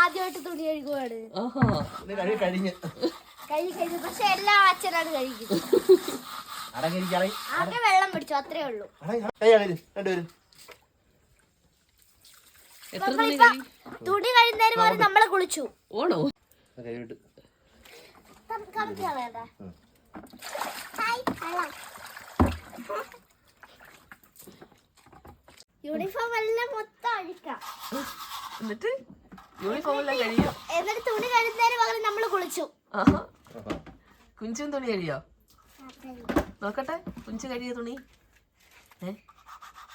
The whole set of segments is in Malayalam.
ആദ്യമായിട്ട് തുണി കഴുകുവാണ്. കഴിഞ്ഞു പക്ഷെ എല്ലാം അച്ഛനാണ് കഴിക്കുന്നത്. ആകെ വെള്ളം പിടിച്ചു, അത്രേ ഉള്ളൂ. തുണി കഴിയുന്നതിന് പറഞ്ഞ് നമ്മളെ കുളിച്ചു. ഓണോ യൂണിഫോം എല്ലാം മൊത്തം അഴിക്കാം. എന്നിട്ട് യൂണിഫോം എല്ലാം കഴിയോ? എന്നിട്ട് തുണി കഴിയുന്നതിന് പകരം നമ്മള് കുളിച്ചു. കുഞ്ചും തുണി കഴിയോ? നോക്കട്ടെ കുഞ്ചു കഴിയ തുണി.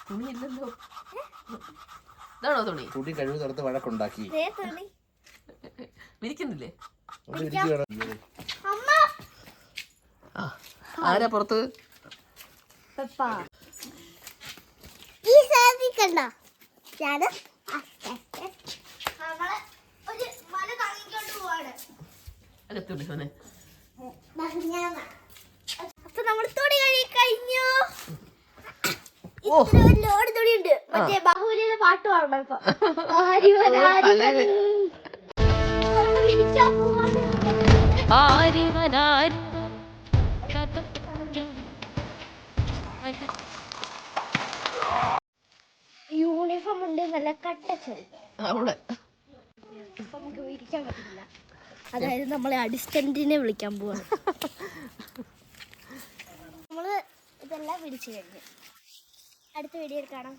തുണി ഇല്ലല്ലോ. ഇതാണോ തുണി? തുണി കഴിവ് തുറത്ത് വഴക്കുണ്ടാക്കി. വിരിക്കുന്നില്ലേ? അമ്മ ആരാ പുറത്ത്? ഈ സാധിക്കണ്ട ഒരു മല താങ്ങിക്കൊണ്ട് പോവാണ്. അപ്പൊ നമ്മൾ തുണി കഴുകി കഴിഞ്ഞു. ലോഡ് തുണിയുണ്ട്. മറ്റേ ബാഹുബലിയുടെ പാട്ട് പാടണം ഇപ്പൊ. യൂണിഫോം ഉണ്ട് നല്ല കട്ടച്ചൽ. നമുക്ക് വിരിക്കാൻ പറ്റില്ല. അതായത് നമ്മളെ അസിസ്റ്റന്റിനെ വിളിക്കാൻ പോവാണ്. നമ്മള് ഇതെല്ലാം വിരിച്ചു കഴിഞ്ഞു. അടുത്ത വീഡിയോയിൽ കാണാം.